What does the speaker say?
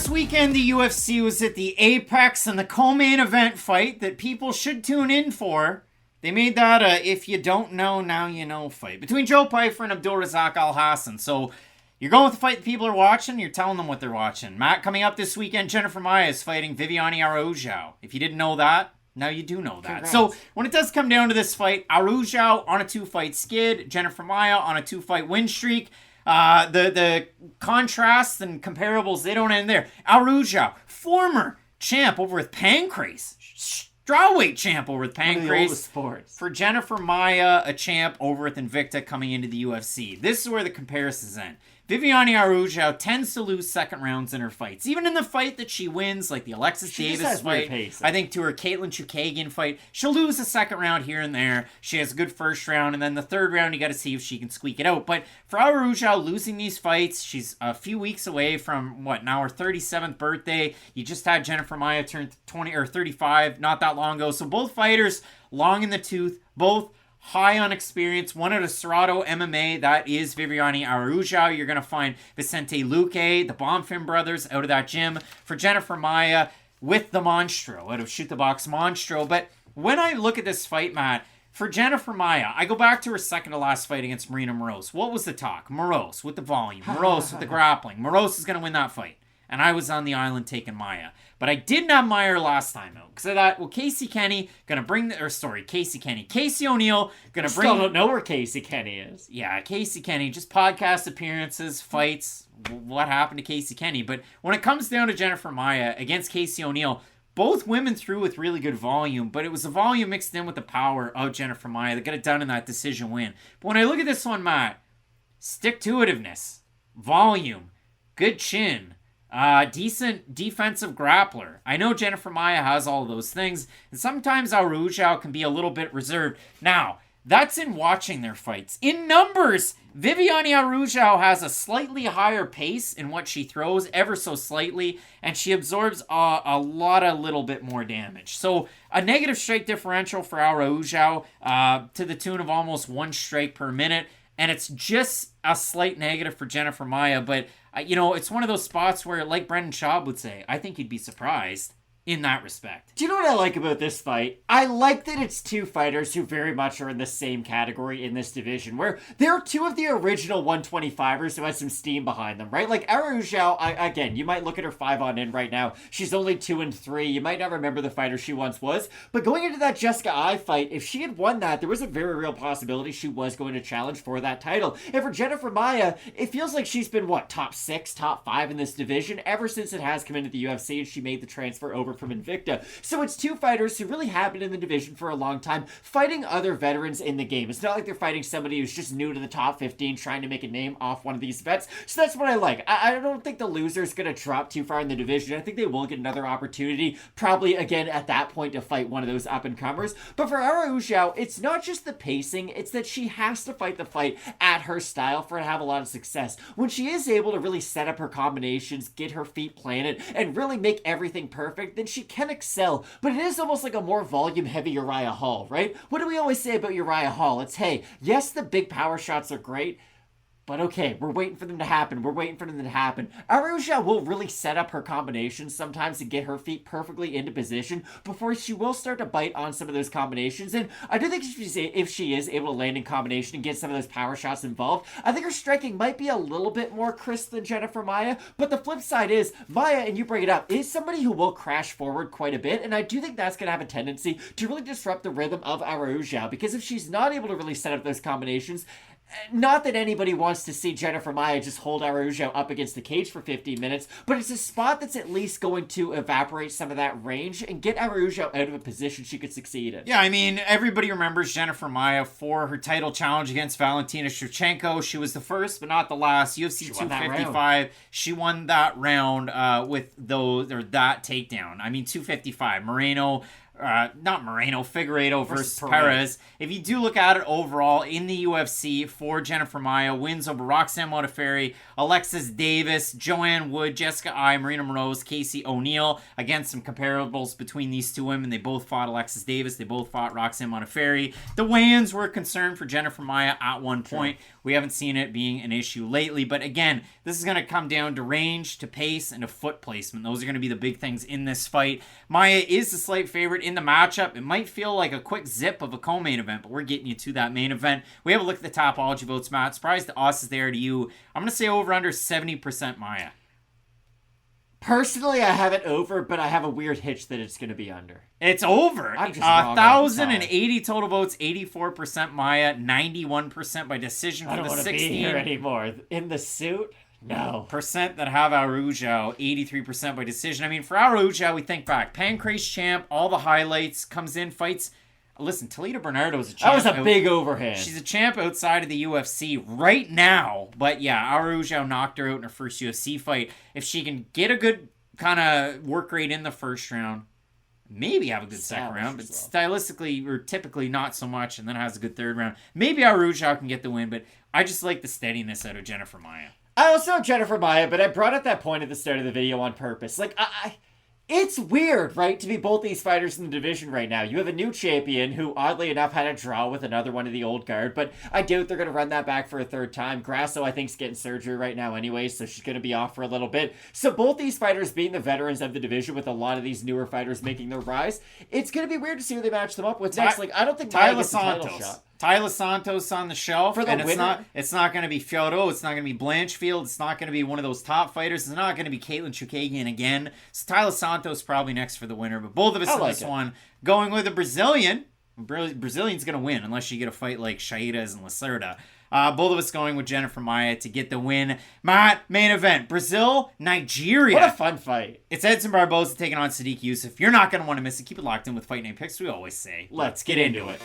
weekend, the UFC was at the apex and the co-main event fight that people should tune in for. They made that a if you don't know, now you know fight between Joe Pyfer and Abdulrazak Al-Hassan. So you're going with the fight that people are watching, you're telling them what they're watching. Matt, coming up this weekend, Jennifer Maia is fighting Viviane Araujo. If you didn't know that, now you do know that. Congrats. So when it does come down to this fight, Araujo on a 2-fight skid, Jennifer Maia on a 2-fight win streak. The contrasts and comparables, they don't end there. Araujo, former champ over with Pancrase. Strawweight champ over with Pancrase. For Jennifer Maia, a champ over with Invicta coming into the UFC. This is where the comparisons end. Viviane Araujo tends to lose second rounds in her fights. Even in the fight that she wins, like the Alexis Davis fight, I think to her Caitlin Chukagian fight, she'll lose a second round here and there. She has a good first round, and then the third round, you got to see if she can squeak it out. But for Araujo, losing these fights, she's a few weeks away from, now her 37th birthday. You just had Jennifer Maia turn 20 or 35 not that long ago. So both fighters, long in the tooth, both high on experience. One out of Serrato MMA, that is Viviane Araujo. You're going to find Vicente Luque, the Bonfim brothers, out of that gym. For Jennifer Maia, with the Monstro, out of Shoot the Box Monstro. But when I look at this fight, Matt, for Jennifer Maia, I go back to her second to last fight against Marina Moroz. What was the talk? Moroz with the volume. Moroz with the grappling. Moroz is going to win that fight. And I was on the island taking Maia. But I didn't have Maia last time out. Because I thought, Casey O'Neill going to bring... Casey O'Neill going to bring... Still don't know where Casey Kenny is. Yeah, Casey Kenny. Just podcast appearances, fights, what happened to Casey Kenny. But when it comes down to Jennifer Maia against Casey O'Neill, both women threw with really good volume. But it was the volume mixed in with the power of Jennifer Maia that got it done in that decision win. But when I look at this one, Matt, stick-to-itiveness, volume, good chin... decent defensive grappler. I know Jennifer Maia has all those things, and sometimes Araujo can be a little bit reserved. Now, that's in watching their fights. In numbers, Viviane Araujo has a slightly higher pace in what she throws, ever so slightly, and she absorbs a little bit more damage. So, a negative strike differential for Araujo, to the tune of almost 1 strike per minute. And it's just a slight negative for Jennifer Maia. But, it's one of those spots where, like Brendan Schaub would say, I think you'd be surprised in that respect. Do you know what I like about this fight? I like that it's two fighters who very much are in the same category in this division, where they're two of the original 125ers who had some steam behind them, right? Like Araujo, again, you might look at her 5-on-in right now. She's only 2-3. You might not remember the fighter she once was. But going into that Jessica Ai fight, if she had won that, there was a very real possibility she was going to challenge for that title. And for Jennifer Maia, it feels like she's been, top 6, top 5 in this division ever since it has come into the UFC and she made the transfer over from Invicta. So it's two fighters who really have been in the division for a long time, fighting other veterans in the game. It's not like they're fighting somebody who's just new to the top 15, trying to make a name off one of these vets. So that's what I like. I don't think the loser's going to drop too far in the division. I think they will get another opportunity, probably again at that point to fight one of those up-and-comers. But for Araujo, it's not just the pacing, it's that she has to fight the fight at her style for her to have a lot of success. When she is able to really set up her combinations, get her feet planted, and really make everything perfect, then she can excel, but it is almost like a more volume-heavy Uriah Hall, right? What do we always say about Uriah Hall? It's, hey, yes, the big power shots are great, but okay, we're waiting for them to happen. Araujo will really set up her combinations sometimes to get her feet perfectly into position before she will start to bite on some of those combinations. And I do think if she is able to land in combination and get some of those power shots involved, I think her striking might be a little bit more crisp than Jennifer Maia. But the flip side is, Maia, and you bring it up, is somebody who will crash forward quite a bit. And I do think that's going to have a tendency to really disrupt the rhythm of Araujo, because if she's not able to really set up those combinations, not that anybody wants to see Jennifer Maia just hold Araujo up against the cage for 15 minutes, but it's a spot that's at least going to evaporate some of that range and get Araujo out of a position she could succeed in. Yeah, I mean, everybody remembers Jennifer Maia for her title challenge against Valentina Shevchenko. She was the first, but not the last. UFC 255. She won that round with that takedown. I mean, 255. Moreno not Moreno, Figueiredo versus Pereira. Chairez. If you do look at it overall in the UFC for Jennifer Maia, wins over Roxanne Modafferi, Alexis Davis, Joanne Wood, Jessica Ai, Marina Moroz, Casey O'Neill. Again, some comparables between these two women. They both fought Alexis Davis. They both fought Roxanne Modafferi. The weigh-ins were a concern for Jennifer Maia at one point. Sure. We haven't seen it being an issue lately. But again, this is going to come down to range, to pace, and to foot placement. Those are going to be the big things in this fight. Maia is the slight favorite in the matchup. It might feel like a quick zip of a co-main event, but we're getting you to that main event. We have a look at the Topology votes, Matt. Surprised the odds is there to you. I'm going to say over under 70% Maia. Personally, I have it over, but I have a weird hitch that it's going to be under. It's over. I'm just wrong 1,080 total votes, 84% Maia, 91% by decision for I don't the want to 16. be here anymore. In the suit? No. Percent that have Araujo, 83% by decision. I mean, for Araujo, we think back. Pancrase champ, all the highlights, comes in, fights. Listen, Talita Bernardo is a champ. That was a big overhand. She's a champ outside of the UFC right now. But yeah, Araujo knocked her out in her first UFC fight. If she can get a good kind of work rate in the first round, maybe have a good second round, but stylistically or typically not so much, and then has a good third round. Maybe Araujo can get the win, but I just like the steadiness out of Jennifer Maia. I also have Jennifer Maia, but I brought up that point at the start of the video on purpose. Like, it's weird, right, to be both these fighters in the division right now. You have a new champion who, oddly enough, had a draw with another one of the old guard, but I doubt they're going to run that back for a third time. Grasso, I think, is getting surgery right now anyway, so she's going to be off for a little bit. So both these fighters being the veterans of the division with a lot of these newer fighters making their rise, it's going to be weird to see who they match them up with next. Like, I don't think Maia gets a title shot. Tyler Santos on the shelf, for the and winner. It's not going to be Fyodo, it's not going to be Blanchfield, it's not going to be one of those top fighters, it's not going to be Caitlin Chukagian again. So Tyler Santos probably next for the winner, but both of us in this one going with a Brazilian. Brazilian's going to win unless you get a fight like Chairez and Lacerda. Both of us going with Jennifer Maia to get the win. Matt, main event, Brazil, Nigeria. What a fun fight. It's Edson Barboza taking on Sodiq Yusuff. You're not going to want to miss it. Keep it locked in with Fight Night Picks, we always say. Let's get into it.